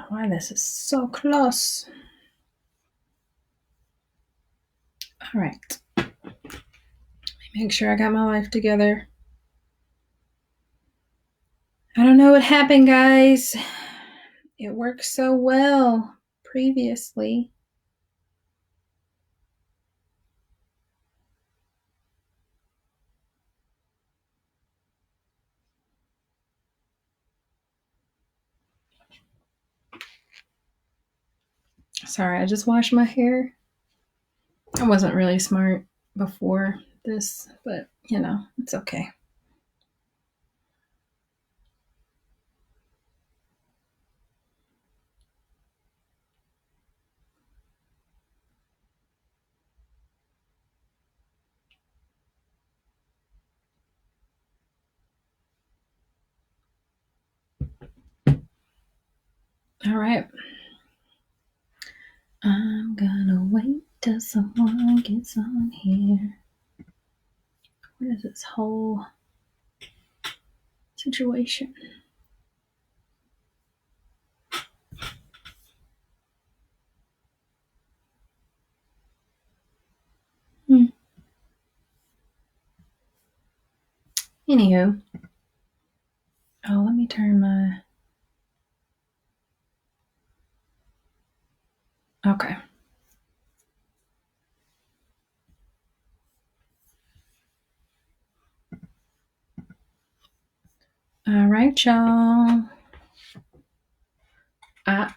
Why this is so close. All right. Make sure I got my life together. I don't know what happened, guys. It worked so well previously. Sorry, I just washed my hair. I wasn't really smart before this, but it's okay. All right. I'm gonna wait till someone gets on here. What is this whole situation? Anywho. Oh, let me turn my... Okay. All right, y'all. I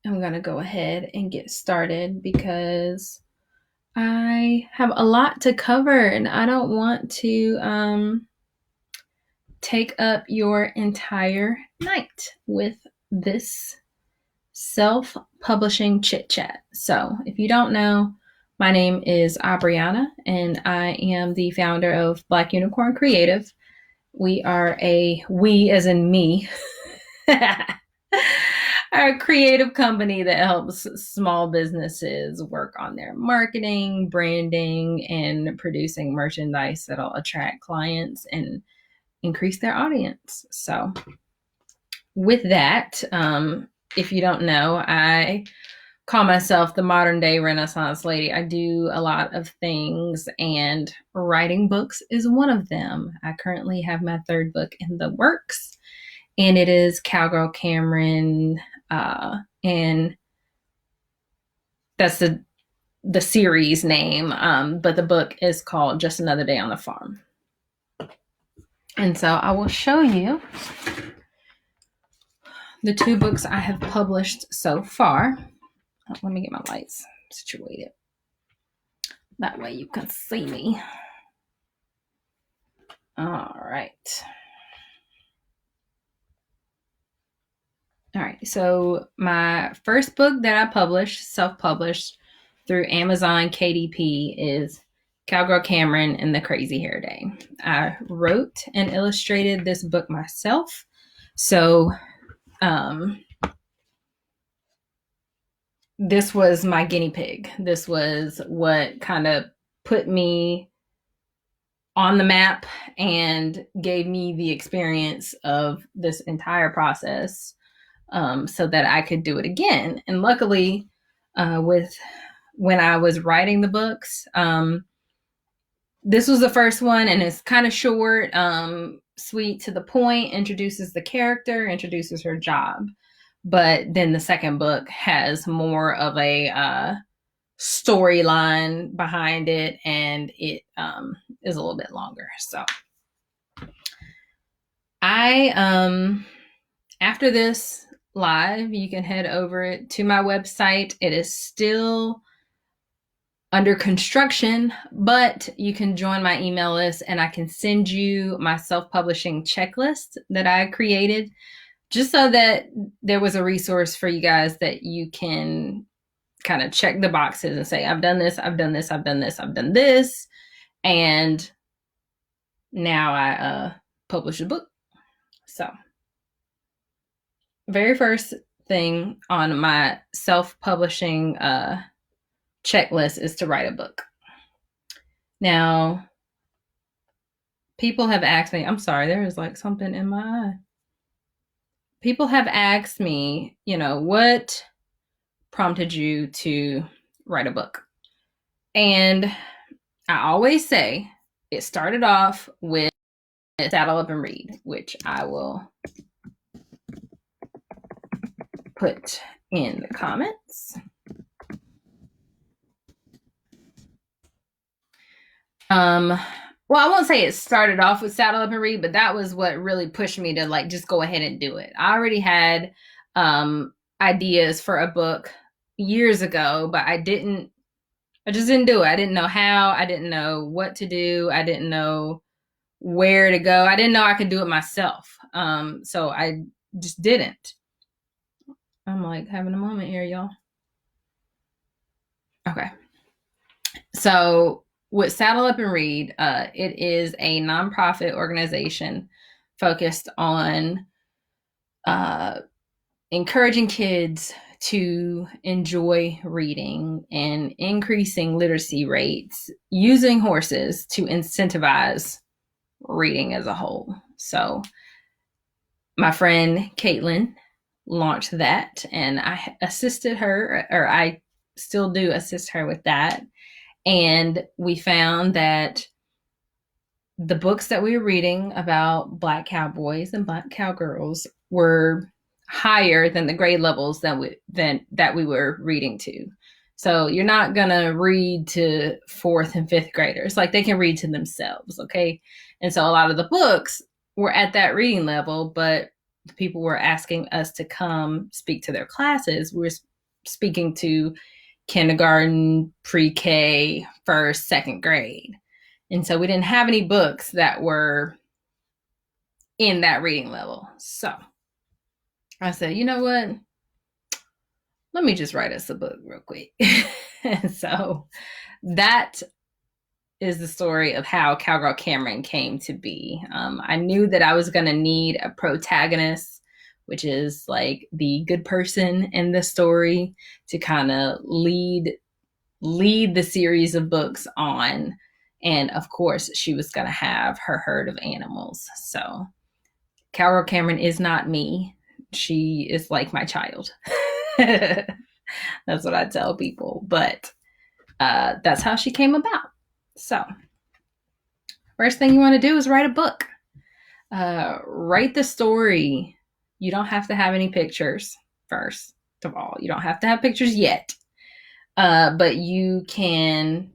am going to go ahead and get started because I have a lot to cover and I don't want to take up your entire night with this self-publishing chit-chat. So if you don't know, my name is Abriana and I am the founder of Black Unicorn Creative. We are we as in me, our creative company that helps small businesses work on their marketing, branding, and producing merchandise that'll attract clients and increase their audience. So with that, if you don't know, I call myself the modern day Renaissance lady. I do a lot of things and writing books is one of them. I currently have my third book in the works and it is Cowgirl Cameron. And that's the series name. But the book is called Just Another Day on the Farm. And so I will show you the two books I have published so far. Let me get my lights situated. That way you can see me. All right. All right. So my first book that I published, self-published through Amazon KDP is Cowgirl Cameron and the Crazy Hair Day. I wrote and illustrated this book myself. So this was my guinea pig. This was what kind of put me on the map and gave me the experience of this entire process so that I could do it again. And luckily, when I was writing the books, this was the first one and it's kind of short, sweet to the point, introduces the character, introduces her job. But then the second book has more of a storyline behind it and it is a little bit longer. So after this live, you can head over to my website. It is still under construction, but you can join my email list and I can send you my self-publishing checklist that I created just so that there was a resource for you guys that you can kind of check the boxes and say, I've done this, I've done this, I've done this, I've done this. And now I publish a book. So, very first thing on my self-publishing checklist is to write a book. Now, people have asked me, I'm sorry, there is like something in my eye. People have asked me, what prompted you to write a book? And I always say it started off with Saddle Up and Read, which I will put in the comments. Well, I won't say it started off with Saddle Up and Read, but that was what really pushed me to like just go ahead and do it. I already had ideas for a book years ago, but I just didn't do it. I didn't know how, I didn't know what to do, I didn't know where to go. I didn't know I could do it myself. So I just didn't. I'm like having a moment here, y'all. Okay. So with Saddle Up and Read, it is a nonprofit organization focused on encouraging kids to enjoy reading and increasing literacy rates using horses to incentivize reading as a whole. So my friend Caitlin launched that, and I assisted her, or I still do assist her with that. And we found that the books that we were reading about Black cowboys and Black cowgirls were higher than the grade levels that we were reading to. So you're not gonna read to fourth and fifth graders, like they can read to themselves, okay? And so a lot of the books were at that reading level, but the people were asking us to come speak to their classes. We're speaking to kindergarten, pre-K, first, second grade. And so we didn't have any books that were in that reading level. So I said, you know what? Let me just write us a book real quick. And so that is the story of how Cowgirl Cameron came to be. I knew that I was going to need a protagonist, which is like the good person in the story, to kind of lead the series of books on. And of course, she was going to have her herd of animals. So Cowgirl Cameron is not me. She is like my child. That's what I tell people. But that's how she came about. So, first thing you want to do is write a book. Write the story. You don't have to have any pictures, first of all. You don't have to have pictures yet. But you can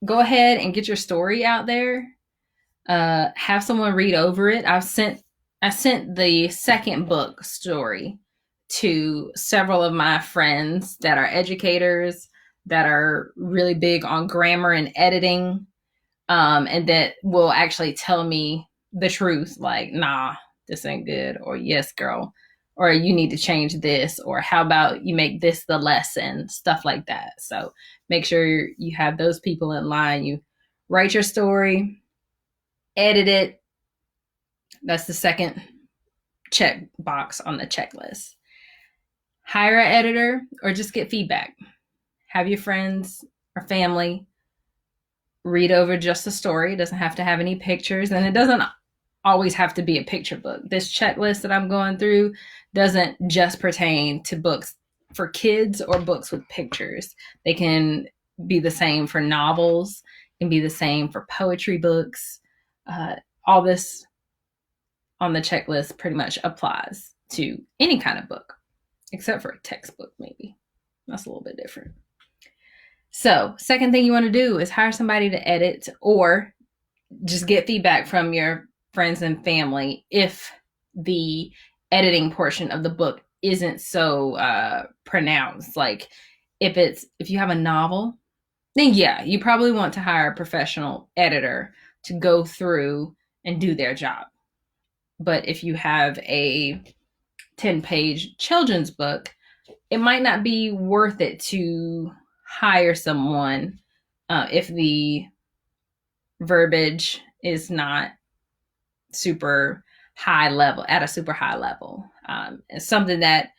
go ahead and get your story out there. Have someone read over it. I sent the second book story to several of my friends that are educators, that are really big on grammar and editing, and that will actually tell me the truth, like, nah, this ain't good, or yes, girl, or you need to change this, or how about you make this the lesson, stuff like that. So make sure you have those people in line. You write your story, edit it. That's the second check box on the checklist. Hire an editor or just get feedback. Have your friends or family read over just the story. It doesn't have to have any pictures, and it doesn't always have to be a picture book. This checklist that I'm going through doesn't just pertain to books for kids or books with pictures. They can be the same for novels, can be the same for poetry books. All this on the checklist pretty much applies to any kind of book, except for a textbook, maybe. That's a little bit different. So, second thing you want to do is hire somebody to edit, or just get feedback from your friends and family if the editing portion of the book isn't so pronounced. Like if you have a novel, then yeah, you probably want to hire a professional editor to go through and do their job. But if you have a 10-page children's book, it might not be worth it to hire someone if the verbiage is not super high level, at a super high level. It's something that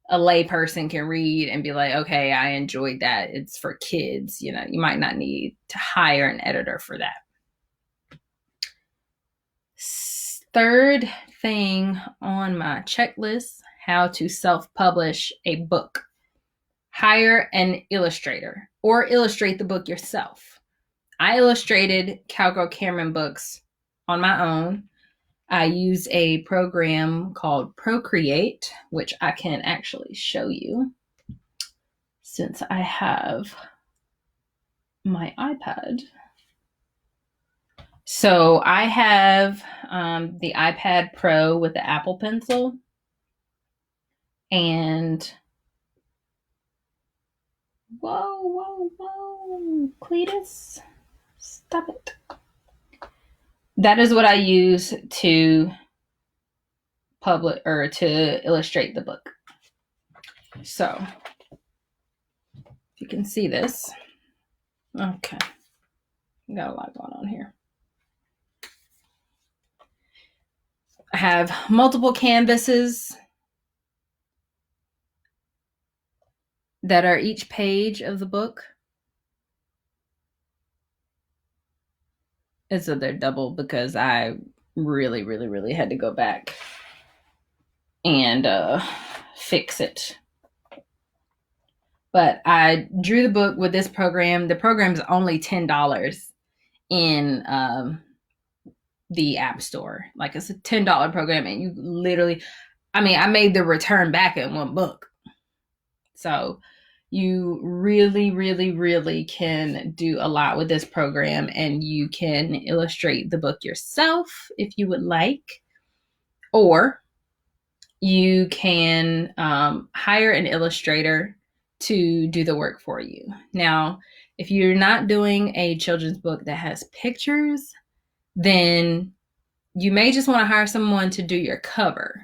a lay person can read and be like, okay, I enjoyed that. It's for kids. You know, you might not need to hire an editor for that. Third thing on my checklist, how to self-publish a book. Hire an illustrator or illustrate the book yourself. I illustrated Cowgirl Cameron books on my own. I use a program called Procreate, which I can actually show you since I have my iPad. So I have the iPad Pro with the Apple Pencil, and whoa, Cletus, stop it. That is what I use to publish or to illustrate the book. So you can see this. Okay, got a lot going on here. I have multiple canvases that are each page of the book. And so they're double because I really had to go back and fix it. But I drew the book with this program. The program's only $10 in the App Store. Like, it's a $10 program, and you literally, I mean, I made the return back in one book. So you really can do a lot with this program, and you can illustrate the book yourself if you would like, or you can hire an illustrator to do the work for you. Now, if you're not doing a children's book that has pictures, then you may just want to hire someone to do your cover,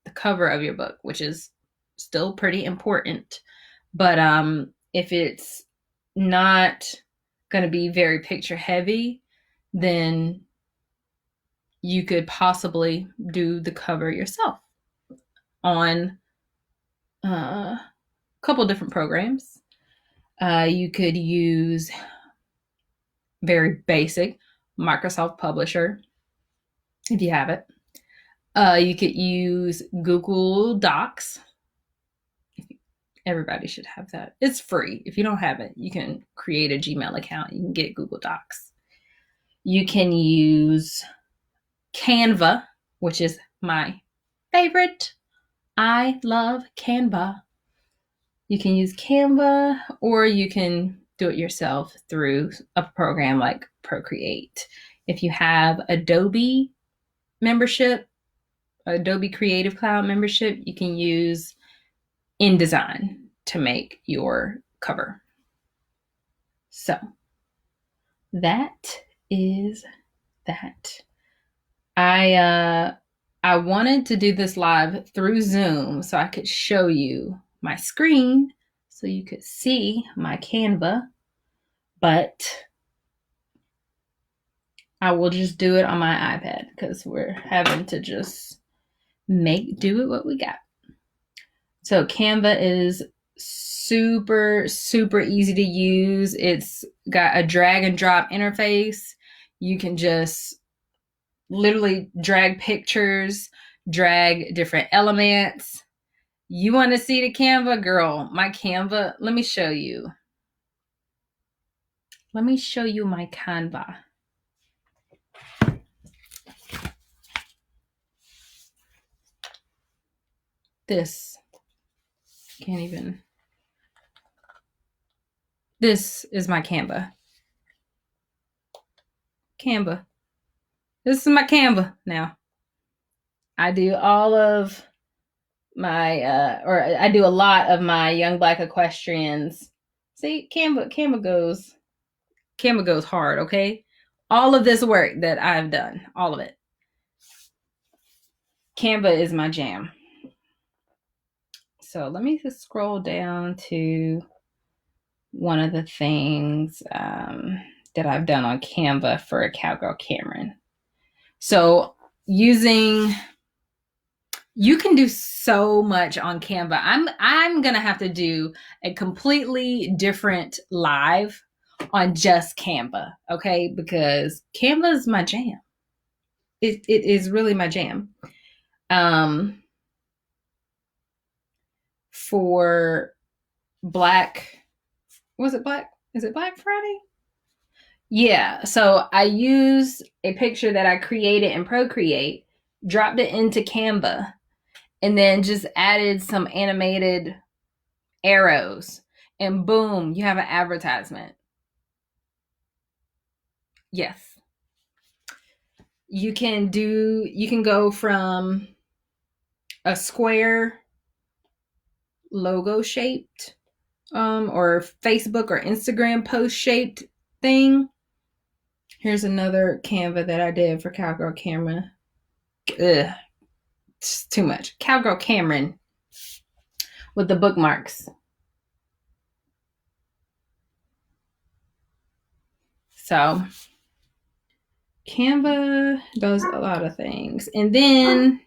the cover of your book, which is still pretty important. But if it's not going to be very picture heavy, then you could possibly do the cover yourself on a couple different programs. You could use very basic Microsoft Publisher if you have it. You could use Google Docs. Everybody should have that. It's free. If you don't have it, you can create a Gmail account. You can get Google Docs. You can use Canva, which is my favorite. I love Canva. You can use Canva, or you can do it yourself through a program like Procreate. If you have Adobe membership, Adobe Creative Cloud membership, you can use InDesign to make your cover. So that is that. I wanted to do this live through Zoom so I could show you my screen so you could see my Canva, but I will just do it on my iPad because we're having to just do it what we got. So Canva is super easy to use. It's got a drag and drop interface. You can just literally drag pictures, drag different elements. You want to see the Canva? Girl, my Canva, let me show you. Let me show you my Canva. This, can't even. This is my Canva. Canva. This is my Canva now. I do all of my, I do a lot of my Young Black Equestrians. See, Canva goes hard, okay? All of this work that I've done, all of it. Canva is my jam. So let me just scroll down to one of the things that I've done on Canva for Cowgirl Cameron. So you can do so much on Canva. I'm gonna have to do a completely different live on just Canva, okay? Because Canva is my jam. It is really my jam. For Black, was it Black? Is it Black Friday? Yeah. So I used a picture that I created in Procreate, dropped it into Canva, and then just added some animated arrows, and boom, you have an advertisement. Yes. You can go from a square logo shaped or Facebook or Instagram post shaped thing. Here's another Canva that I did for Cowgirl Cameron. Ugh, it's too much. Cowgirl Cameron with the bookmarks. So Canva does a lot of things. And then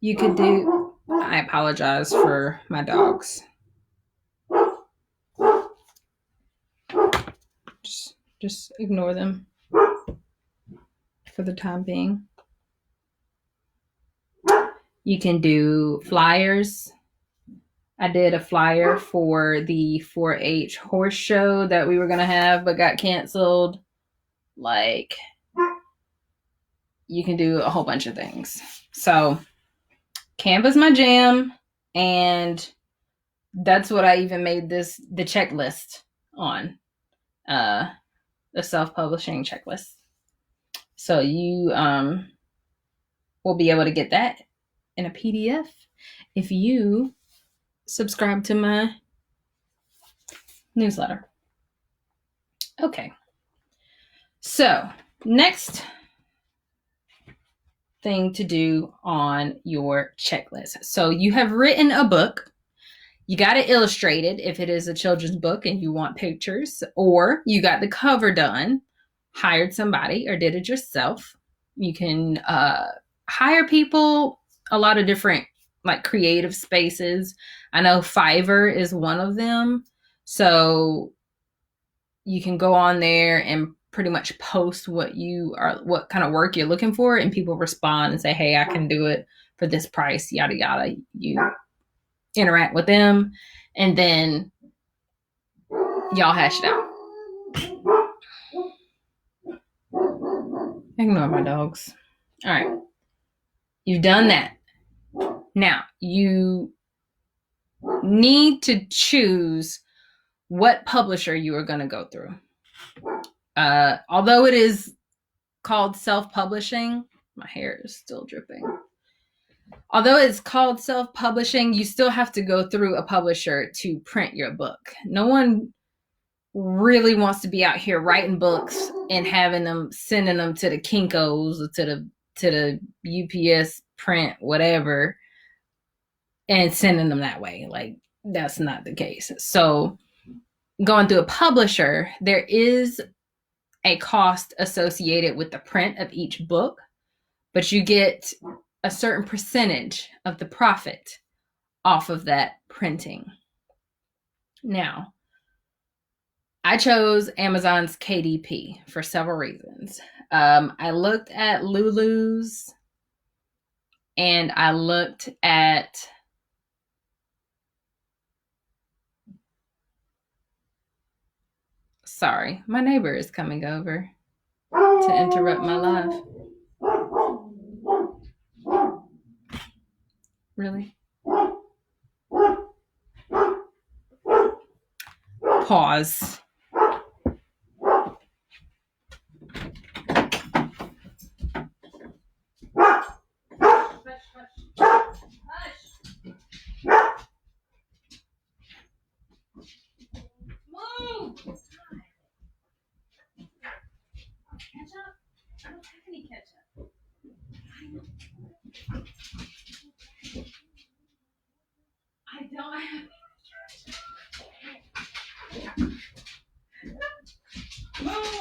you could do, I apologize for my dogs. Just ignore them for the time being. You can do flyers. I did a flyer for the 4-H horse show that we were going to have but got canceled. Like, you can do a whole bunch of things. So Canva's my jam, and that's what I even made the checklist on, the self-publishing checklist. So you will be able to get that in a PDF if you subscribe to my newsletter. Okay. So next thing to do on your checklist. So you have written a book. You got it illustrated if it is a children's book and you want pictures, or you got the cover done, hired somebody, or did it yourself. You can hire people, a lot of different like creative spaces. I know Fiverr is one of them. So you can go on there and pretty much post what kind of work you're looking for, and people respond and say, hey, I can do it for this price, yada, yada. You interact with them, and then y'all hash it out. Ignore my dogs. All right. You've done that. Now, you need to choose what publisher you are going to go through. Although it is called self-publishing, my hair is still dripping. Although it's called self-publishing, you still have to go through a publisher to print your book. No one really wants to be out here writing books and sending them to the Kinko's or to the UPS print, whatever, and sending them that way. Like, that's not the case. So going through a publisher, there is a cost associated with the print of each book, but you get a certain percentage of the profit off of that printing. Now, I chose Amazon's KDP for several reasons. I looked at Lulu's, and I looked at sorry, my neighbor is coming over to interrupt my live. Really? Pause. Move! Ketchup? I don't have any ketchup. I don't have any ketchup. Move!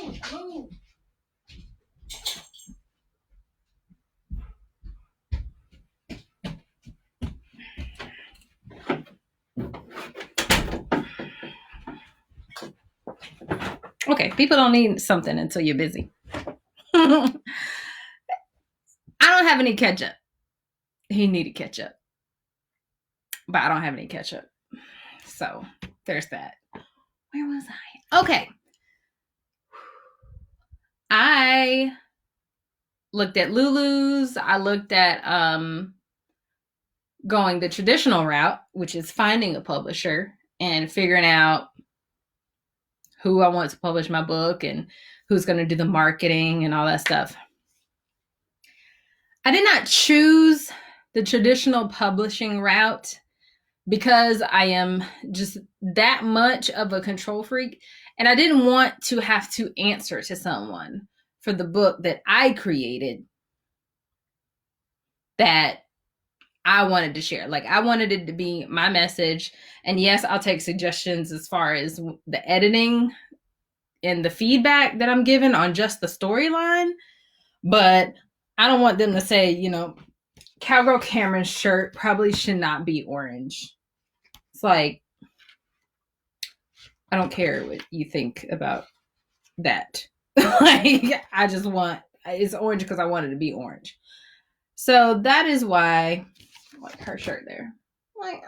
Okay, people don't need something until you're busy. I don't have any ketchup. He needed ketchup, but I don't have any ketchup. So there's that. Where was I? Okay. I looked at Lulu's. I looked at going the traditional route, which is finding a publisher and figuring out who I want to publish my book and who's going to do the marketing and all that stuff. I did not choose the traditional publishing route because I am just that much of a control freak. And I didn't want to have to answer to someone for the book that I created that I wanted to share. Like, I wanted it to be my message. And yes, I'll take suggestions as far as the editing and the feedback that I'm given on just the storyline. But I don't want them to say, you know, Cowgirl Cameron's shirt probably should not be orange. It's like, I don't care what you think about that. Like, I just want, it's orange because I want it to be orange. So that is why, like her shirt there. Like,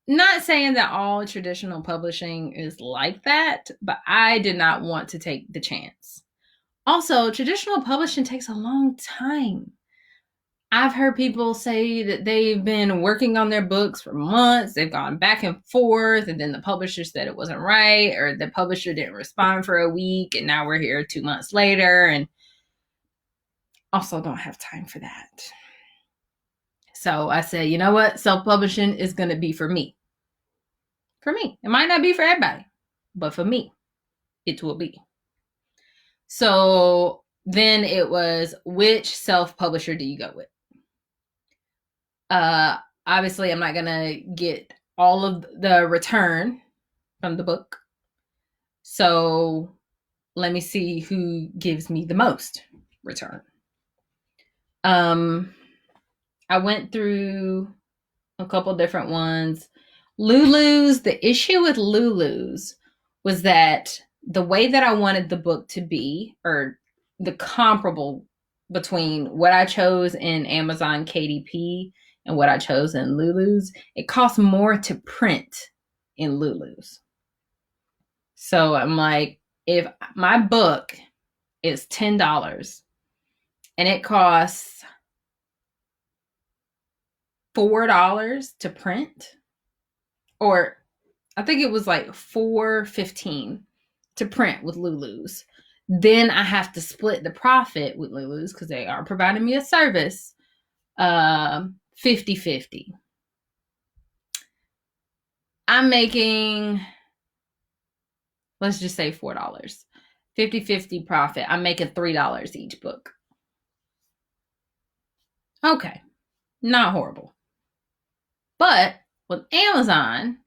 not saying that all traditional publishing is like that, but I did not want to take the chance. Also, traditional publishing takes a long time. I've heard people say that they've been working on their books for months. They've gone back and forth, and then the publisher said it wasn't right, or the publisher didn't respond for a week, and now we're here 2 months later, and also don't have time for that. So I said, you know what? Self-publishing is going to be for me. For me. It might not be for everybody, but for me, it will be. So then it was, which self-publisher do you go with? Obviously, I'm not going to get all of the return from the book. So let me see who gives me the most return. I went through a couple different ones. Lulu's, the issue with Lulu's was that the way that I wanted the book to be, or the comparable between what I chose in Amazon KDP and what I chose in Lulu's, it costs more to print in Lulu's. So I'm like, if my book is $10 and it costs $4 to print, or I think it was like $4.15 to print with Lulu's, then I have to split the profit with Lulu's because they are providing me a service, 50-50. I'm making, let's just say $4. 50-50 profit. I'm making $3 each book. Okay, not horrible. But with Amazon,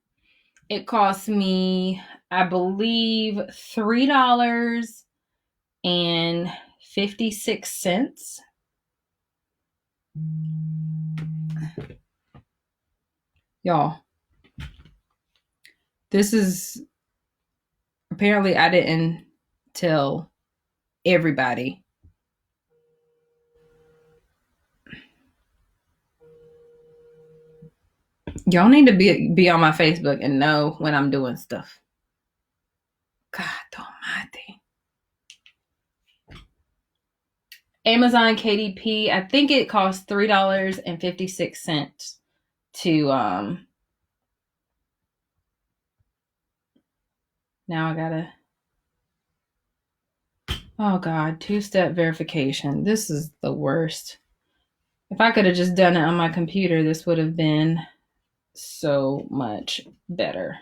it costs me, I believe, $3.56. Y'all, this is, apparently I didn't tell everybody. Y'all need to be on my Facebook and know when I'm doing stuff. God almighty. Amazon KDP, I think it costs $3.56 to now I gotta, oh God, 2-step verification. This is the worst. If I could have just done it on my computer, this would have been so much better.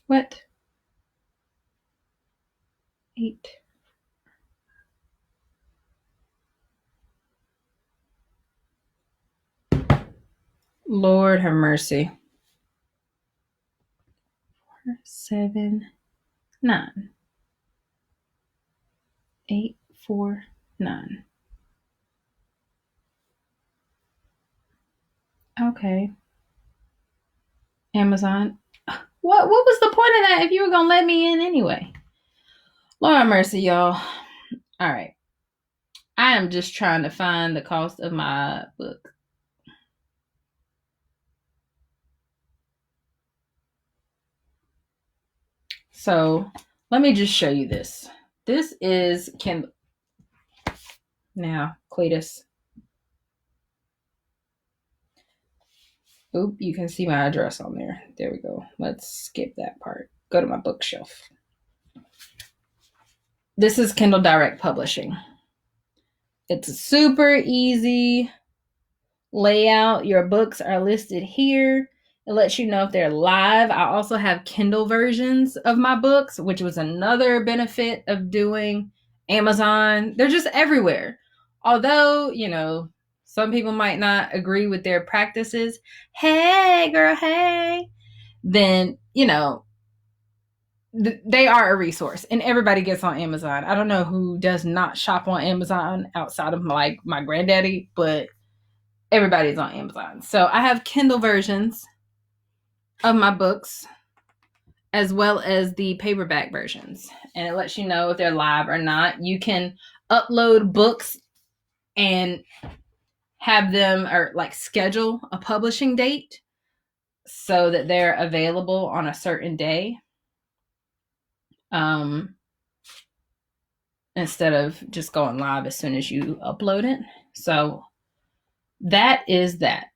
What? 8. Lord have mercy. 4, 7, 9. 849. Okay. Amazon. What was the point of that if you were gonna let me in anyway? Lord have mercy, y'all. All right. I am just trying to find the cost of my book. So let me just show you this. This is Kindle. Now, Cletus. Oop, you can see my address on there. There we go. Let's skip that part. Go to my bookshelf. This is Kindle Direct Publishing. It's a super easy layout. Your books are listed here. It lets you know if they're live. I also have Kindle versions of my books, which was another benefit of doing Amazon. They're just everywhere. Although, some people might not agree with their practices. Hey, girl, hey. Then, they are a resource and everybody gets on Amazon. I don't know who does not shop on Amazon outside of my granddaddy, but everybody's on Amazon. So I have Kindle versions of my books as well as the paperback versions. And it lets you know if they're live or not. You can upload books and have them or schedule a publishing date so that they're available on a certain day. Instead of just going live as soon as you upload it. So that is that.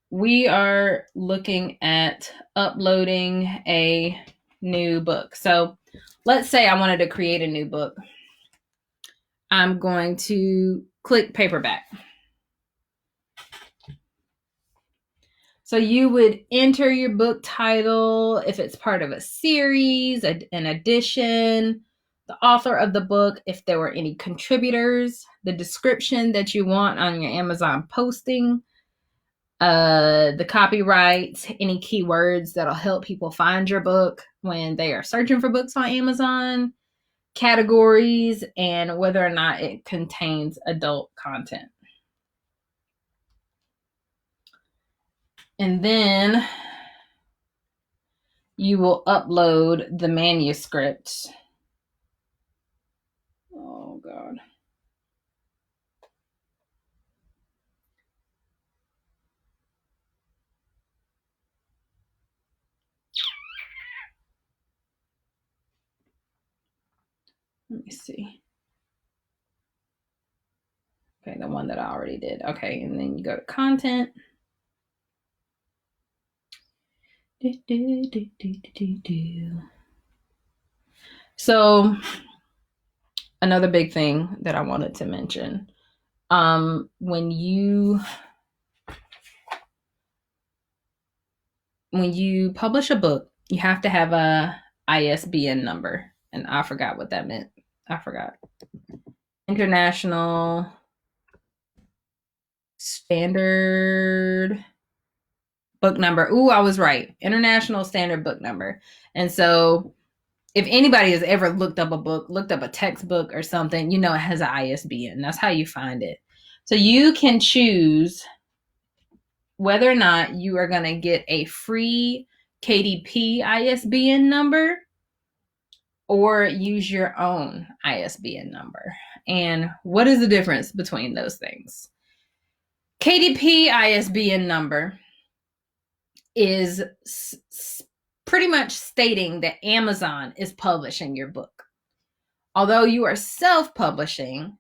We are looking at uploading a new book. So let's say I wanted to create a new book. I'm going to click paperback. So you would enter your book title, if it's part of a series, an edition, the author of the book, if there were any contributors, the description that you want on your Amazon posting, the copyright, any keywords that'll help people find your book when they are searching for books on Amazon, categories, and whether or not it contains adult content. And then you will upload the manuscript. Oh, God. Let me see. Okay, the one that I already did. Okay, and then you go to content. So another big thing that I wanted to mention, when you publish a book, you have to have a ISBN number, and I forgot what that meant. I forgot. International Standard Book Number. Ooh, I was right. International Standard Book Number. And so if anybody has ever looked up a book, looked up a textbook or something, it has an ISBN. That's how you find it. So you can choose whether or not you are going to get a free KDP ISBN number or use your own ISBN number. And what is the difference between those things? KDP ISBN number is pretty much stating that Amazon is publishing your book. Although you are self-publishing,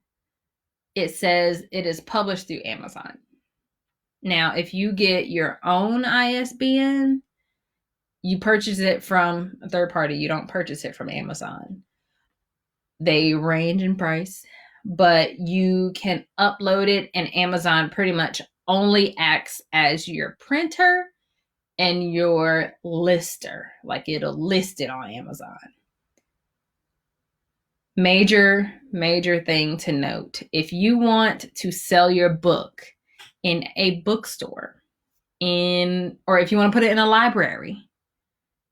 it says it is published through Amazon. Now, if you get your own ISBN, you purchase it from a third party. You don't purchase it from Amazon. They range in price, but you can upload it, and Amazon pretty much only acts as your printer and your lister. It'll list it on Amazon. Major thing to note. If you want to sell your book in a bookstore, or if you want to put it in a library,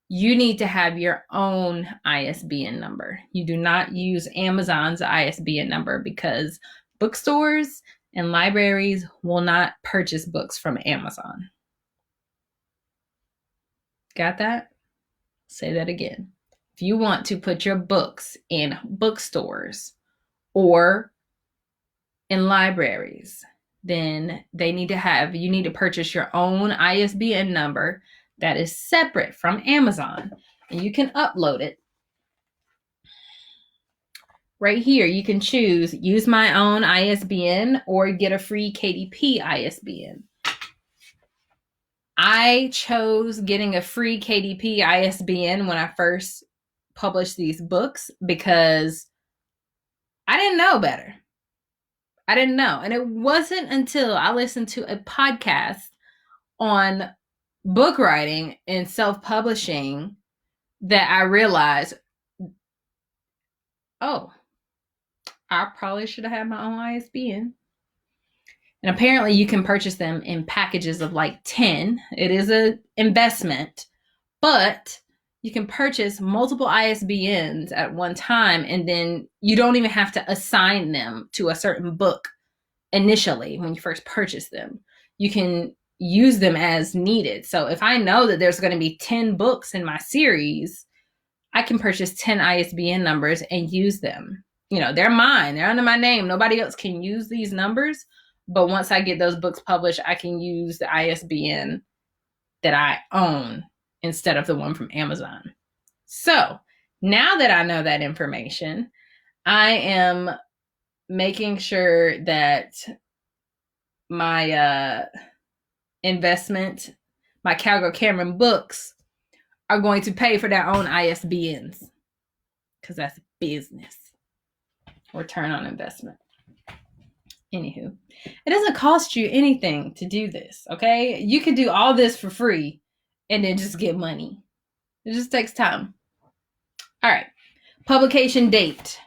you need to have your own ISBN number. You do not use Amazon's ISBN number because bookstores and libraries will not purchase books from Amazon. Got that? Say that again. If you want to put your books in bookstores or in libraries, then you need to purchase your own ISBN number that is separate from Amazon, and you can upload it. Right here, you can choose use my own ISBN or get a free KDP ISBN. I chose getting a free KDP ISBN when I first published these books because I didn't know better. I didn't know. And it wasn't until I listened to a podcast on book writing and self-publishing that I realized, oh, I probably should have had my own ISBN. And apparently you can purchase them in packages of like 10. It is an investment, but you can purchase multiple ISBNs at one time, and then you don't even have to assign them to a certain book initially when you first purchase them. You can use them as needed. So if I know that there's going to be 10 books in my series, I can purchase 10 ISBN numbers and use them. You know, they're mine. They're under my name. Nobody else can use these numbers. But once I get those books published, I can use the ISBN that I own instead of the one from Amazon. So now that I know that information, I am making sure that my investment, my Cowgirl Cameron books, are going to pay for their own ISBNs because that's business. Return on investment. Anywho, it doesn't cost you anything to do this, okay? You could do all this for free and then just get money. It just takes time. All right. Publication date.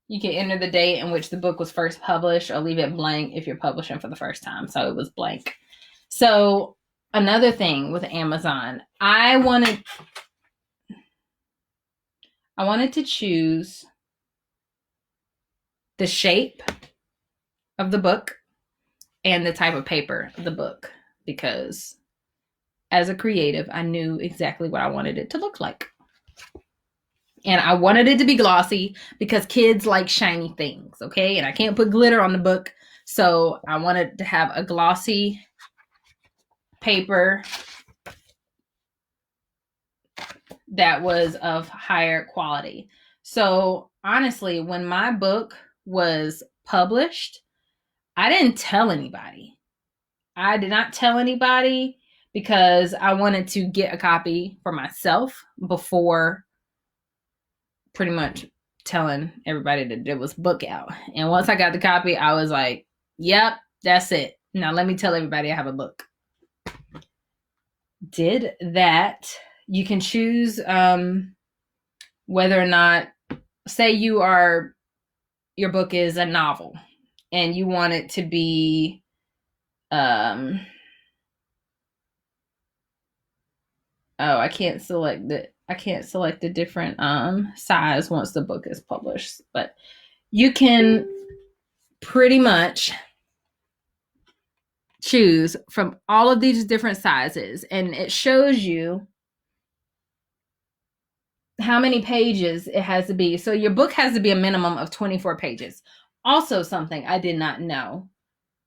You can enter the date in which the book was first published or leave it blank if you're publishing for the first time. So it was blank. So another thing with Amazon, I wanted to choose the shape of the book and the type of paper of the book because as a creative, I knew exactly what I wanted it to look like. And I wanted it to be glossy because kids like shiny things, okay? And I can't put glitter on the book. So I wanted to have a glossy paper that was of higher quality. So honestly, when my book was published, I didn't tell anybody. I did not tell anybody because I wanted to get a copy for myself before pretty much telling everybody that there was a book out. And once I got the copy, I was like, yep, that's it. Now let me tell everybody I have a book. Did that. You can choose whether or not, say your book is a novel and you want it to be I can't select the different size once the book is published, but you can pretty much choose from all of these different sizes, and it shows you how many pages it has to be. So your book has to be a minimum of 24 pages. Also something I did not know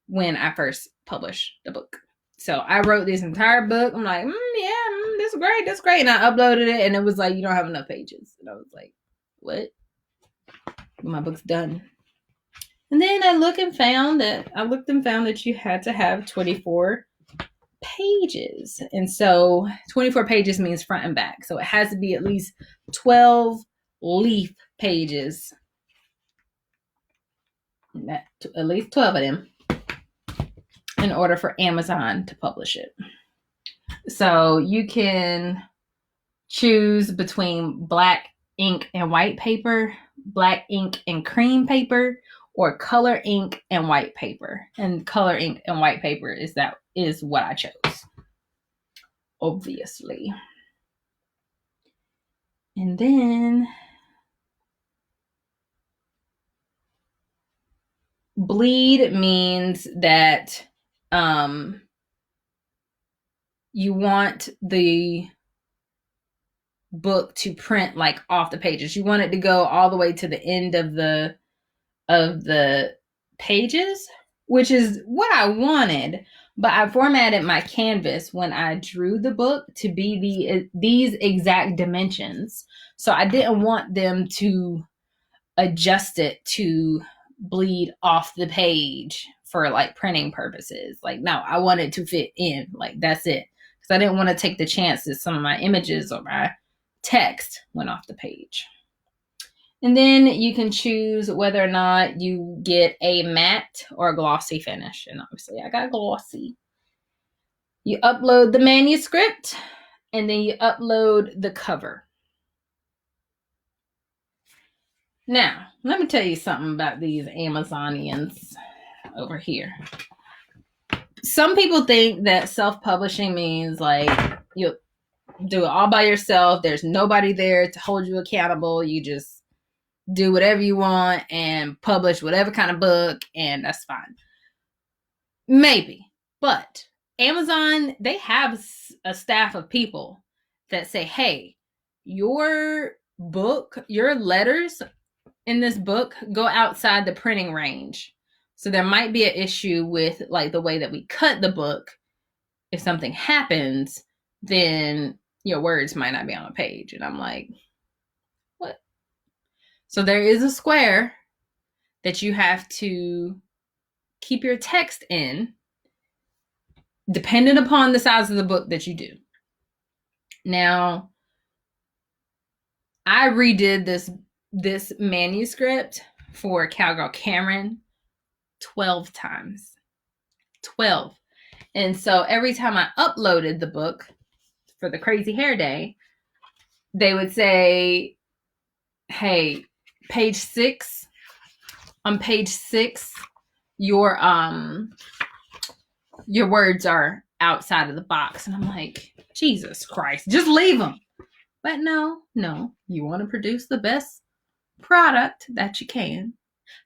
when I first published the book. So I wrote this entire book. I'm like, this is great. That's great. And I uploaded it and it was like, you don't have enough pages. And I was like, what? My book's done. And then I looked and found that you had to have 24 pages. And so 24 pages means front and back. So it has to be at least 12 leaf pages. At least 12 of them in order for Amazon to publish it. So you can choose between black ink and white paper, black ink and cream paper, or color ink and white paper. And color ink and white paper is what I chose, obviously. And then bleed means that you want the book to print like off the pages. You want it to go all the way to the end of the pages, which is what I wanted. But I formatted my canvas when I drew the book to be these exact dimensions. So I didn't want them to adjust it to bleed off the page for like printing purposes. Like, no, I want it to fit in. Like, that's it. Because I didn't want to take the chance that some of my images or my text went off the page. And then you can choose whether or not you get a matte or a glossy finish. And obviously I got glossy. You upload the manuscript and then you upload the cover. Now, let me tell you something about these Amazonians over here. Some people think that self-publishing means like you do it all by yourself. There's nobody there to hold you accountable. You just do whatever you want and publish whatever kind of book, and that's fine. Maybe. But Amazon, they have a staff of people that say, hey, your book, your letters in this book go outside the printing range. So there might be an issue with like the way that we cut the book. If something happens, then your words might not be on a page. And I'm like, what? So there is a square that you have to keep your text in, dependent upon the size of the book that you do. Now, I redid this manuscript for Cowgirl Cameron 12 times. 12. And so every time I uploaded the book for the Crazy Hair Day, they would say, hey, page 6, on page 6, your words are outside of the box. And I'm like, Jesus Christ, just leave them. But no, you want to produce the best product that you can.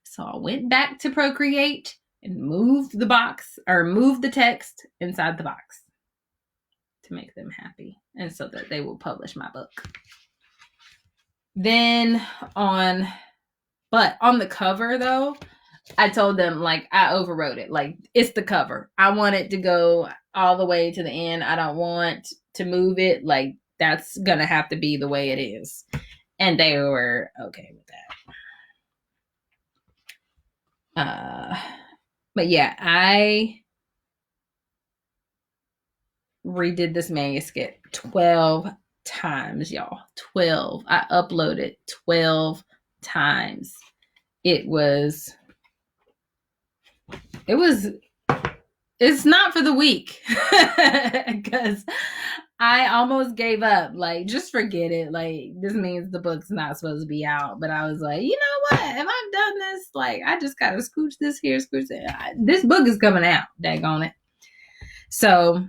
So I went back to Procreate and moved the text inside the box to make them happy and so that they will publish my book. Then on the cover though, I told them like I overwrote it. Like, it's the cover. I want it to go all the way to the end. I don't want to move it. Like, that's gonna have to be the way it is. And they were okay with that. But yeah, I redid this manuscript 12 times, y'all. 12. I uploaded 12 times. It's not for the weak, because I almost gave up. Like, just forget it. Like, this means the book's not supposed to be out. But I was like, you know what? If I've done this, like, I just gotta scooch this here, scooch that. This book is coming out. Daggone it. So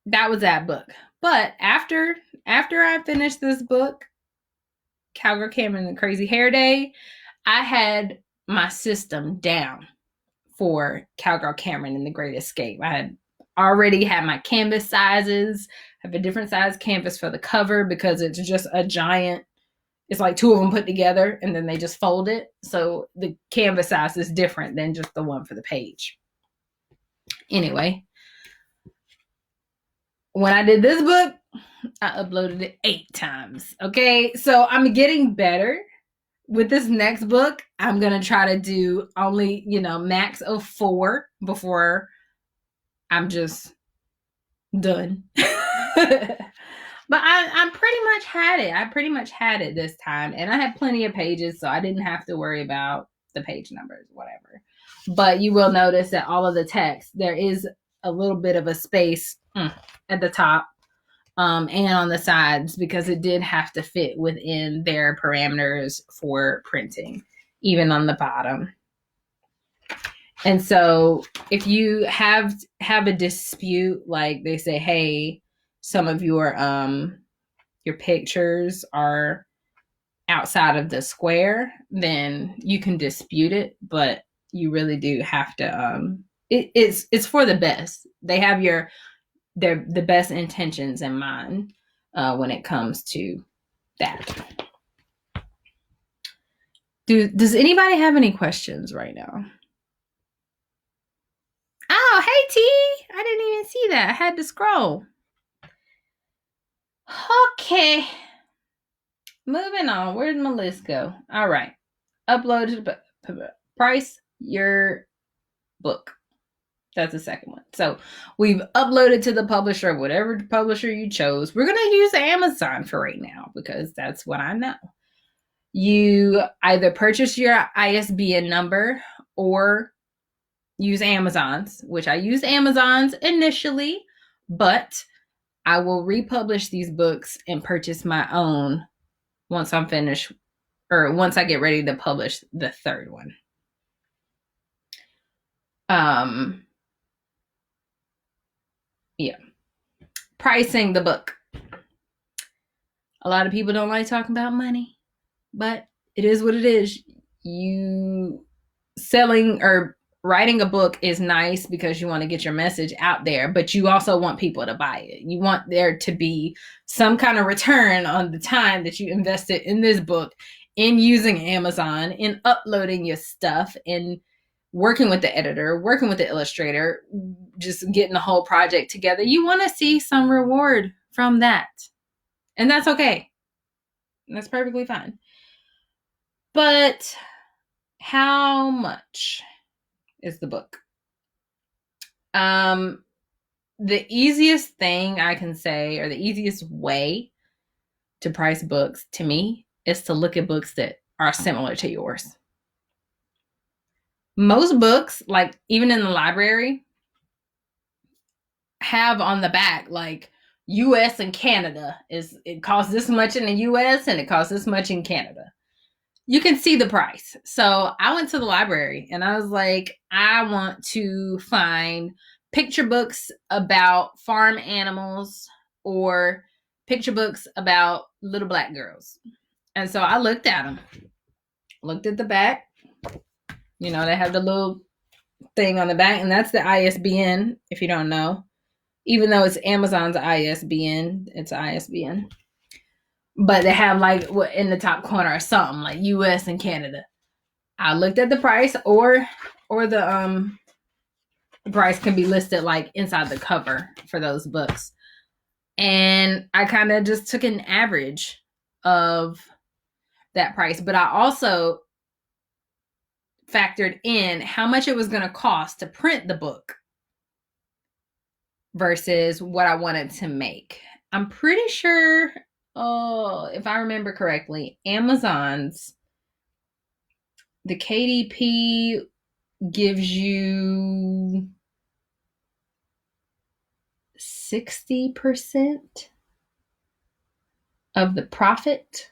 that was that book. But after I finished this book, Cowgirl Cameron and the Crazy Hair Day, I had my system down for Cowgirl Cameron and the Great Escape. I had already had my canvas sizes. I have a different size canvas for the cover because it's just a giant, it's like two of them put together and then they just fold it. So the canvas size is different than just the one for the page. Anyway, when I did this book, I uploaded it 8 times. Okay, so I'm getting better. With this next book, I'm going to try to do only, max of 4 before I'm just done. But I pretty much had it. I pretty much had it this time. And I had plenty of pages, so I didn't have to worry about the page numbers, whatever. But you will notice that all of the text, there is a little bit of a space at the top and on the sides, because it did have to fit within their parameters for printing. even on the bottom. And so if you have a dispute, like they say, hey, some of your pictures are outside of the square, then you can dispute it, but you really do have to it's for the best. They have the best intentions in mind when it comes to that. Does anybody have any questions right now? Oh, hey T. I didn't even see that. I had to scroll. Okay. Moving on. Where did my list go? All right. Upload price your book. That's the second one. So we've uploaded to the publisher, whatever publisher you chose. We're going to use Amazon for right now because that's what I know. You either purchase your ISBN number or use Amazon's, which I used Amazon's initially, but I will republish these books and purchase my own once I'm finished, or once I get ready to publish the third one. Yeah. Pricing the book. A lot of people don't like talking about money, but it is what it is. You selling or writing a book is nice because you want to get your message out there, but you also want people to buy it. You want there to be some kind of return on the time that you invested in this book, in using Amazon, in uploading your stuff, in working with the editor, working with the illustrator, just getting the whole project together. You want to see some reward from that. And that's okay. That's perfectly fine. But how much is the book? The easiest thing I can say, or the easiest way to price books to me, is to look at books that are similar to yours. Most books, like even in the library, have on the back like US and Canada. It costs this much in the US and it costs this much in Canada. You can see the price. So I went to the library and I was like, I want to find picture books about farm animals or picture books about little black girls. And so I looked at them, looked at the back. You know, they have the little thing on the back, and that's the ISBN, if you don't know. Even though it's Amazon's ISBN, it's ISBN. But they have like in the top corner or something like US and Canada. I looked at the price, or the price can be listed like inside the cover for those books. And I kind of just took an average of that price, but I also factored in how much it was going to cost to print the book versus what I wanted to make. I'm pretty sure, if I remember correctly, Amazon's, the KDP gives you 60% of the profit.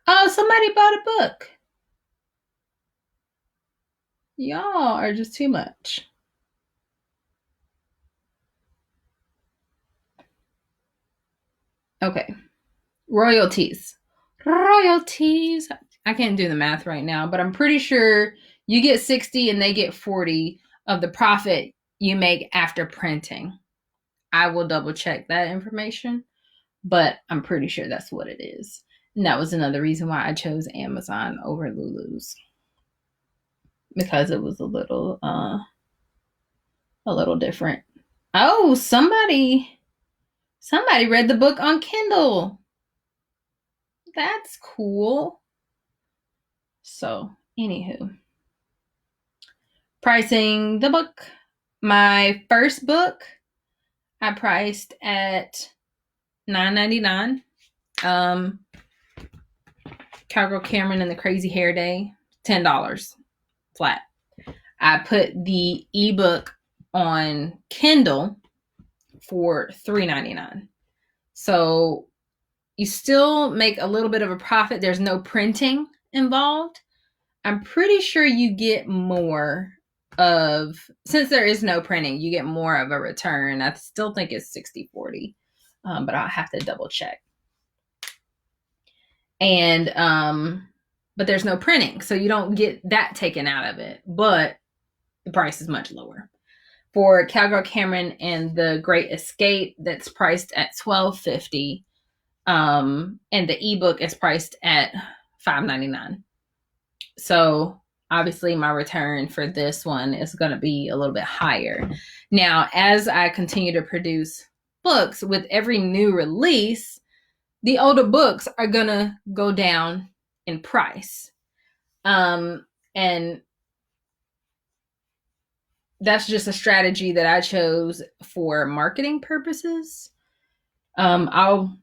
Oh, somebody bought a book. Y'all are just too much. Okay. Royalties. I can't do the math right now, but I'm pretty sure you get 60 and they get 40 of the profit you make after printing. I will double check that information, but I'm pretty sure that's what it is. And that was another reason why I chose Amazon over Lulu's, because it was a little different. Oh, somebody read the book on Kindle. That's cool. So, anywho, pricing the book. My first book I priced at $9.99. Cowgirl Cameron and the Crazy Hair Day, $10 flat. I put the ebook on Kindle for $3.99. So You still make a little bit of a profit. There's no printing involved. I'm pretty sure you get more of, since there is no printing, you get more of a return. I still think it's 60-40, but I'll have to double check. And, but there's no printing, so you don't get that taken out of it, but the price is much lower. For Cowgirl Cameron and The Great Escape, that's priced at $12.50. And the ebook is priced at $5.99. So obviously my return for this one is going to be a little bit higher. Now, as I continue to produce books, with every new release, the older books are going to go down in price. And that's just a strategy that I chose for marketing purposes. I'll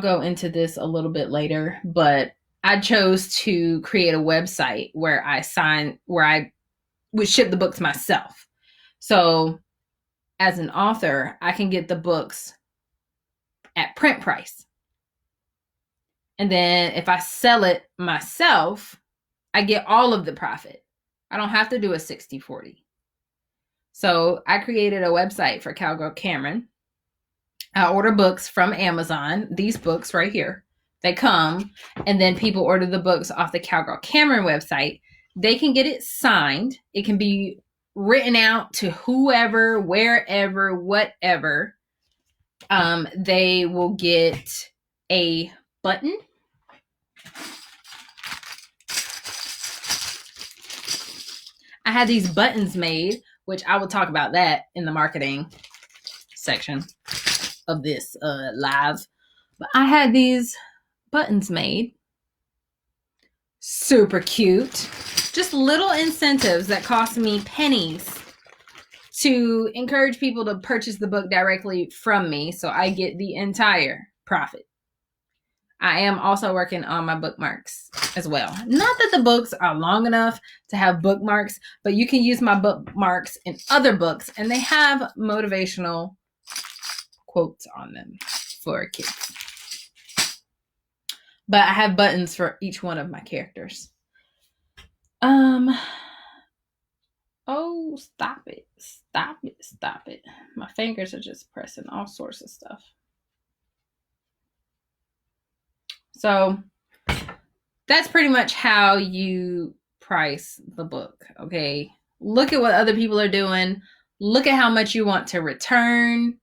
go into this a little bit later, but I chose to create a website where I would ship the books myself. So as an author, I can get the books at print price. And then if I sell it myself, I get all of the profit. I don't have to do a 60-40. So I created a website for Cowgirl Cameron. I order books from Amazon, these books right here. They come, and then people order the books off the Cowgirl Cameron website. They can get it signed. It can be written out to whoever, wherever, whatever. They will get a button. I had these buttons made, which I will talk about that in the marketing section of this live. But I had these buttons made. Super cute. Just little incentives that cost me pennies to encourage people to purchase the book directly from me, so I get the entire profit. I am also working on my bookmarks as well. Not that the books are long enough to have bookmarks, but you can use my bookmarks in other books, and they have motivational quotes on them for kids. But I have buttons for each one of my characters. Oh, stop it. Stop it. Stop it. My fingers are just pressing all sorts of stuff. So that's pretty much how you price the book, okay? Look at what other people are doing. Look at how much you want to return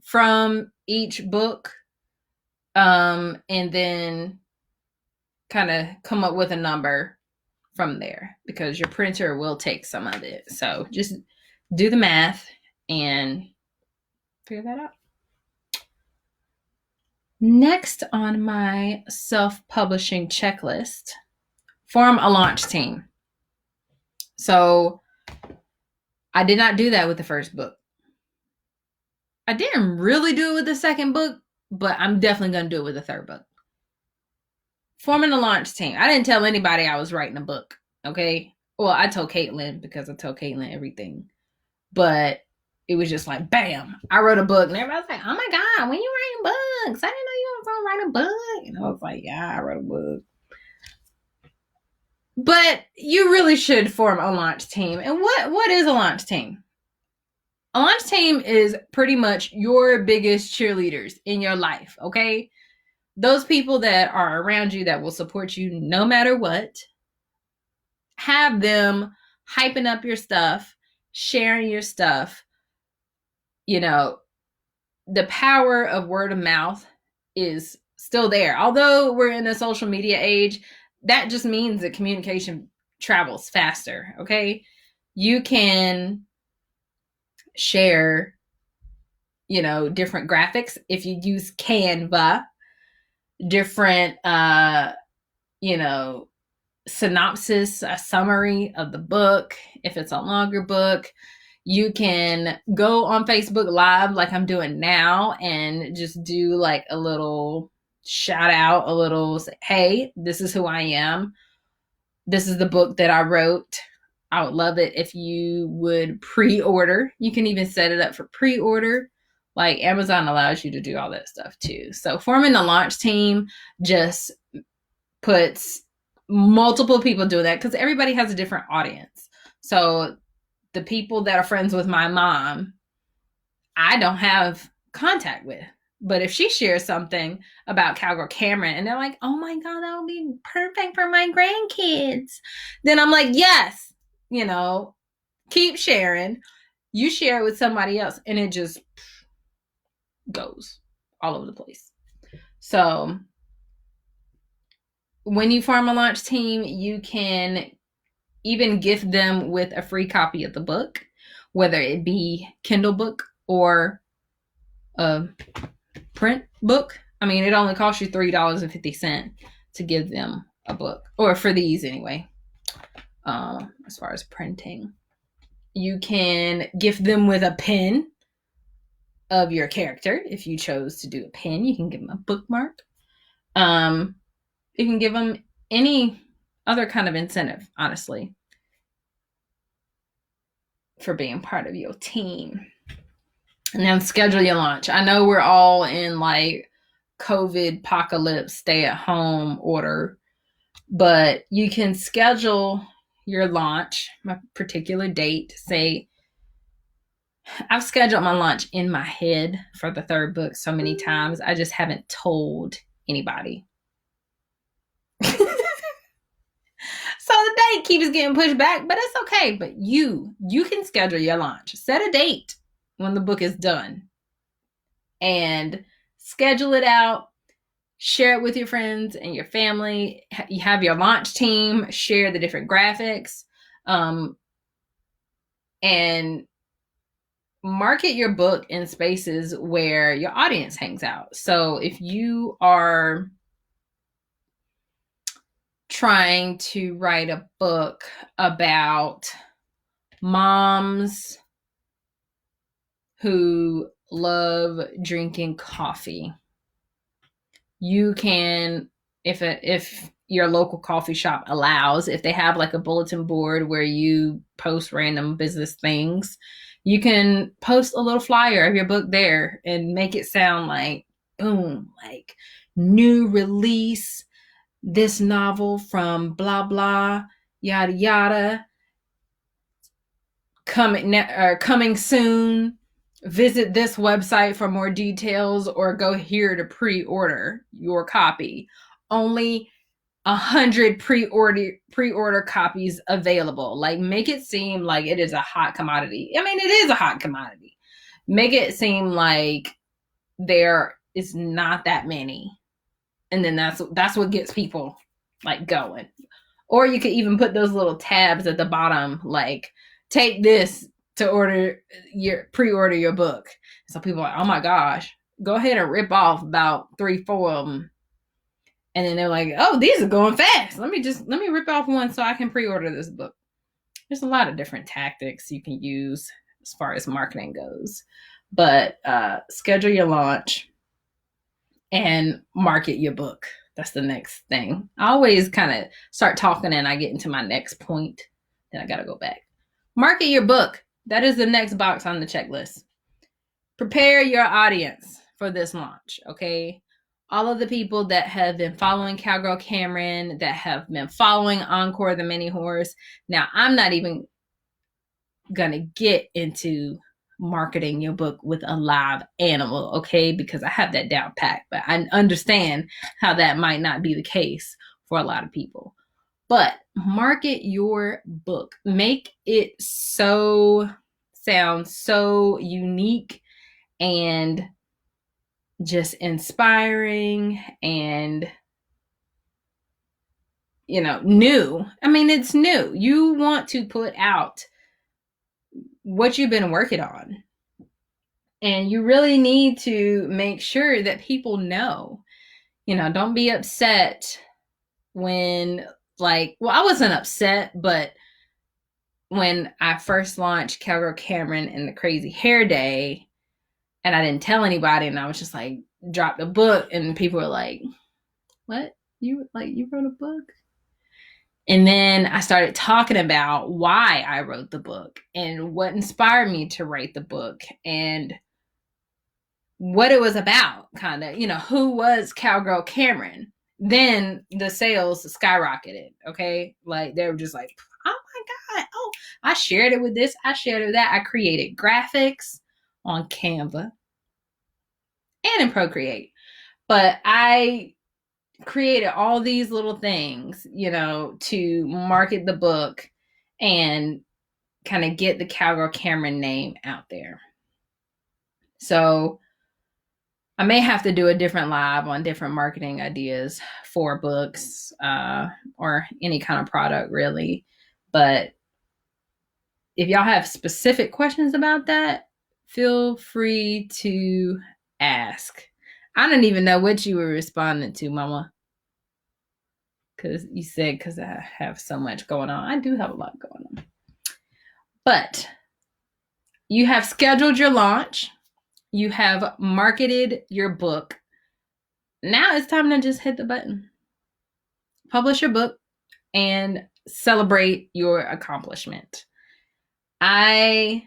from each book. And then kind of come up with a number from there, because your printer will take some of it. So just do the math and figure that out. Next on my self-publishing checklist, form a launch team. So I did not do that with the first book. I didn't really do it with the second book, but I'm definitely going to do it with the third book. Forming a launch team. I didn't tell anybody I was writing a book, okay? Well, I told Caitlin, because I tell Caitlin everything. But it was just like, bam, I wrote a book. And everybody was like, oh my God, when you writing books? I didn't know you were going to write a book. And I was like, yeah, I wrote a book. But you really should form a launch team. And what is a launch team? A launch team is pretty much your biggest cheerleaders in your life, okay? Those people that are around you that will support you no matter what. Have them hyping up your stuff, sharing your stuff. You know, the power of word of mouth is still there. Although we're in a social media age, that just means that communication travels faster, okay? You can share, you know, different graphics if you use Canva, different, you know, synopsis, a summary of the book. If it's a longer book, you can go on Facebook Live like I'm doing now and just do like a little shout out, a little say, hey, this is who I am. This is the book that I wrote. I would love it if you would pre-order. You can even set it up for pre-order Like Amazon allows you to do all that stuff too. So forming the launch team just puts multiple people doing that because everybody has a different audience. So the people that are friends with my mom, I don't have contact with. But if she shares something about Cowgirl Cameron and they're like, oh my God, that would be perfect for my grandkids, then I'm like, yes, keep sharing. You share it with somebody else and it just goes all over the place. So when you form a launch team, you can even gift them with a free copy of the book, whether it be Kindle book or a print book. I mean, it only costs you $3.50 to give them a book, or for these anyway. As far as printing, you can gift them with a pen of your character. If you chose to do a pen, you can give them a bookmark. You can give them any other kind of incentive, honestly, for being part of your team. And then schedule your launch. I know we're all in like COVID apocalypse, stay at home order, but you can schedule your launch, a particular date. Say, I've scheduled my launch in my head for the third book so many times. I just haven't told anybody. So the date keeps getting pushed back, but it's okay. But you can schedule your launch. Set a date when the book is done and schedule it out. Share it with your friends and your family. You have your launch team share the different graphics, and market your book in spaces where your audience hangs out. So if you are trying to write a book about moms who love drinking coffee, you can, if your local coffee shop allows, if they have like a bulletin board where you post random business things, you can post a little flyer of your book there and make it sound like, boom, like new release, this novel from blah blah yada yada, coming soon. Visit this website for more details, or go here to pre-order your copy. Only 100 pre-order copies available. Like, make it seem like it is a hot commodity. I mean, it is a hot commodity. Make it seem like there is not that many, and then that's what gets people like going. Or you could even put those little tabs at the bottom, like, take this to pre-order your book. So people are like, oh my gosh, go ahead and rip off about 3-4 of them. And then they're like, oh, these are going fast. Let me rip off one so I can pre-order this book. There's a lot of different tactics you can use as far as marketing goes. But schedule your launch and market your book. That's the next thing. I always kind of start talking and I get into my next point. Then I got to go back. Market your book. That is the next box on the checklist. Prepare your audience for this launch, okay? All of the people that have been following Cowgirl Cameron, that have been following Encore the Mini Horse. Now, I'm not even going to get into marketing your book with a live animal, okay? Because I have that down packed, but I understand how that might not be the case for a lot of people. But market your book. Make it sound so unique and just inspiring and, new. I mean, it's new. You want to put out what you've been working on. And you really need to make sure that people know. Don't be upset when, I wasn't upset, but when I first launched Cowgirl Cameron and the Crazy Hair Day, and I didn't tell anybody, and I was just like, dropped a book, and people were like, what? You wrote a book? And then I started talking about why I wrote the book and what inspired me to write the book. And what it was about, kind of, who was Cowgirl Cameron, then the sales skyrocketed. Okay. Like they were just like, oh my God. Oh, I shared it with this. I shared it with that. I created graphics on Canva and in Procreate. But I created all these little things, to market the book and kind of get the Cowgirl Cameron name out there. So I may have to do a different live on different marketing ideas for books or any kind of product, really. But if y'all have specific questions about that, feel free to ask. I don't even know what you were responding to, Mama. Because you said, because I have so much going on. I do have a lot going on. But you have scheduled your launch. You have marketed your book. Now it's time to just hit the button. Publish your book and celebrate your accomplishment. Did I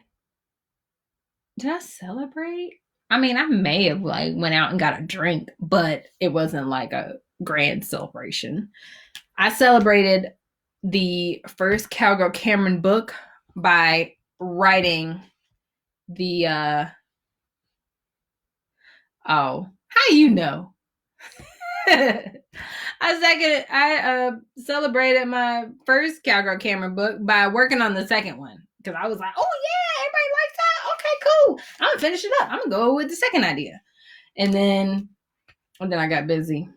celebrate? I mean, I may have went out and got a drink, but it wasn't like a grand celebration. I celebrated the first Cowgirl Cameron book by writing the how you know? I celebrated my first Cowgirl Cameron book by working on the second one, because I was like, oh yeah, everybody likes that. Okay, cool. I'm gonna finish it up. I'm gonna go with the second idea. And then I got busy.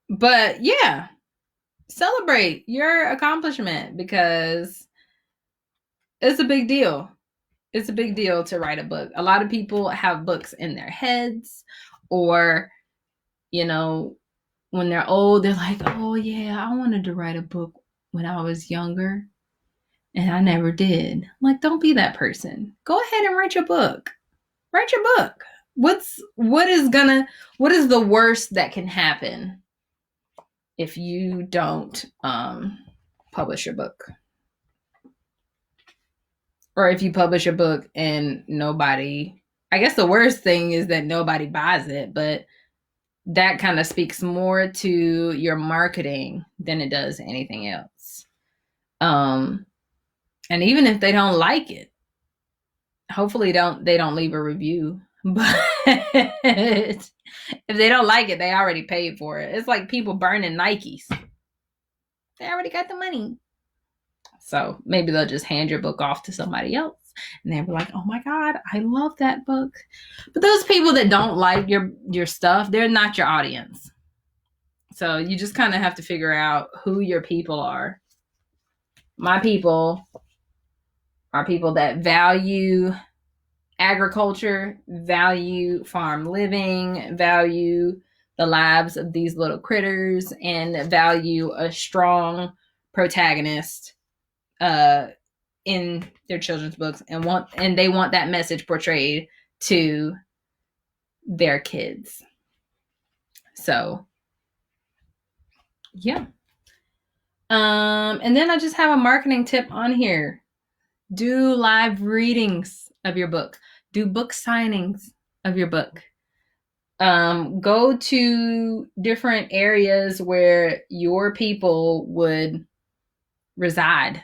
But yeah, celebrate your accomplishment, because it's a big deal. It's a big deal to write a book. A lot of people have books in their heads, or, when they're old, they're like, oh yeah, I wanted to write a book when I was younger and I never did. I'm like, don't be that person. Go ahead and write your book. Write your book. What is the worst that can happen if you don't publish your book? Or if you publish a book and nobody, I guess the worst thing is that nobody buys it, but that kind of speaks more to your marketing than it does anything else. And even if they don't like it, hopefully they don't leave a review. But if they don't like it, they already paid for it. It's like people burning Nikes. They already got the money. So maybe they'll just hand your book off to somebody else, and they'll be like, oh my God, I love that book. But those people that don't like your stuff, they're not your audience. So you just kind of have to figure out who your people are. My people are people that value agriculture, value farm living, value the lives of these little critters, and value a strong protagonist in their children's books, and they want that message portrayed to their kids. So yeah. And then I just have a marketing tip on here. Do live readings of your book. Do book signings of your book. Go to different areas where your people would reside,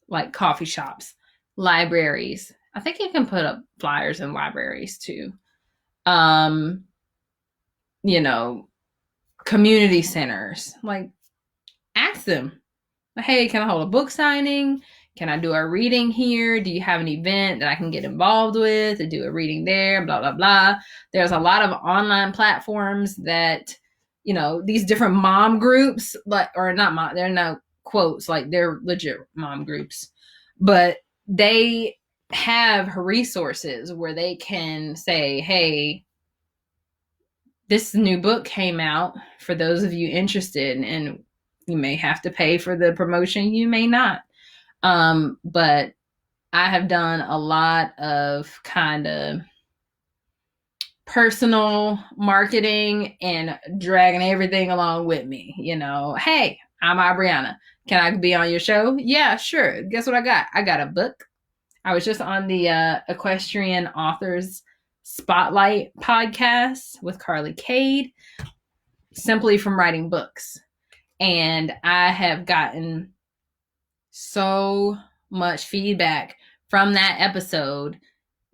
like coffee shops, libraries. I think you can put up flyers in libraries too. Community centers. Like, ask them, hey, can I hold a book signing? Can I do a reading here? Do you have an event that I can get involved with to do a reading there? Blah, blah, blah. There's a lot of online platforms that, these different mom groups, or not mom, they're no quotes, like they're legit mom groups, but they have resources where they can say, hey, this new book came out for those of you interested, and you may have to pay for the promotion, you may not. But I have done a lot of kind of personal marketing and dragging everything along with me. Hey, I'm Aubriana. Can I be on your show? Yeah, sure. Guess what I got? I got a book. I was just on the Equestrian Authors Spotlight podcast with Carly Cade, simply from writing books. And I have gotten so much feedback from that episode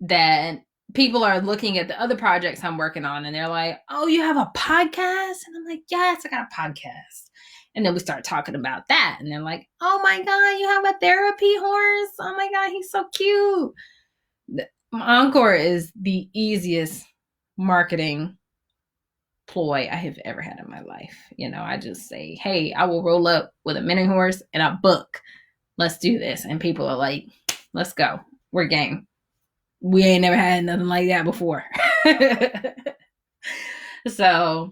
that people are looking at the other projects I'm working on and they're like, oh, you have a podcast? And I'm like, yes, I got a podcast. And then we start talking about that. And they're like, oh my God, you have a therapy horse? Oh my God, he's so cute. Encore is the easiest marketing ploy I have ever had in my life. You know, I just say, hey, I will roll up with a mini horse and a book. Let's do this. And people are like, let's go. We're game. We ain't never had nothing like that before. So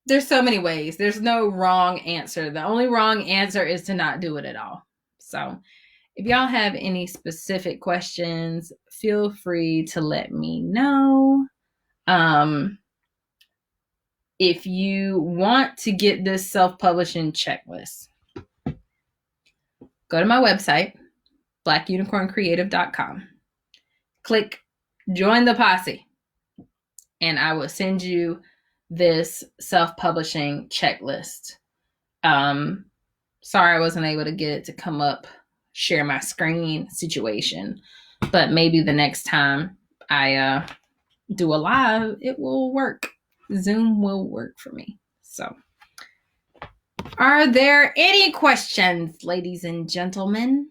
there's so many ways. There's no wrong answer. The only wrong answer is to not do it at all. So if y'all have any specific questions, feel free to let me know. If you want to get this self-publishing checklist, go to my website, blackunicorncreative.com. Click join the posse, and I will send you this self-publishing checklist. Sorry I wasn't able to get it to come up, share my screen situation, but maybe the next time I do a live, it will work. Zoom will work for me. So, are there any questions, ladies and gentlemen?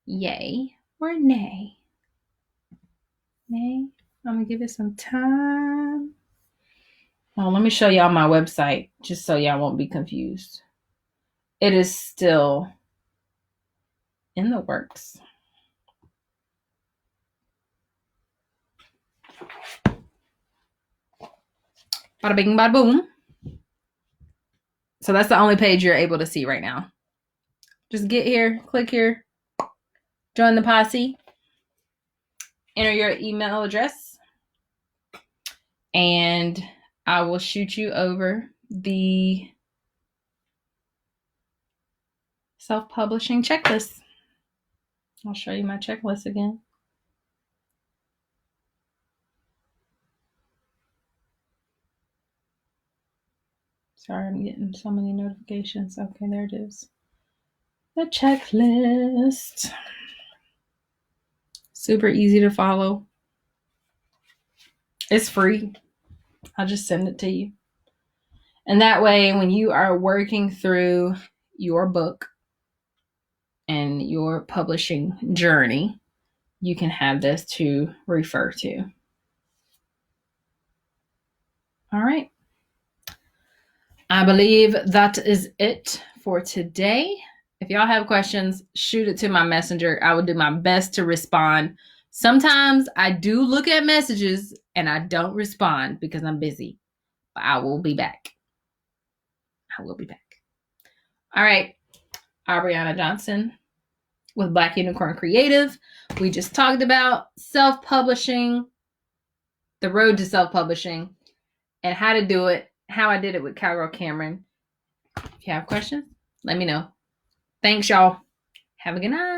Yay or nay? Nay. I'm going to give it some time. Oh, let me show y'all my website just so y'all won't be confused. It is still in the works. Bada bing, bada boom. So that's the only page you're able to see right now. Just get here, click here, join the posse, enter your email address, and I will shoot you over the self-publishing checklist. I'll show you my checklist again. Sorry, I'm getting so many notifications. Okay, there it is. The checklist. Super easy to follow. It's free. I'll just send it to you. And that way, when you are working through your book and your publishing journey, you can have this to refer to. All right. I believe that is it for today. If y'all have questions, shoot it to my messenger. I will do my best to respond. Sometimes I do look at messages and I don't respond because I'm busy, but I will be back. All right. Aubriana Johnson with Black Unicorn Creative. We just talked about self-publishing, the road to self-publishing, and how to do it, how I did it with Cowgirl Cameron. If you have questions, let me know. Thanks, y'all. Have a good night.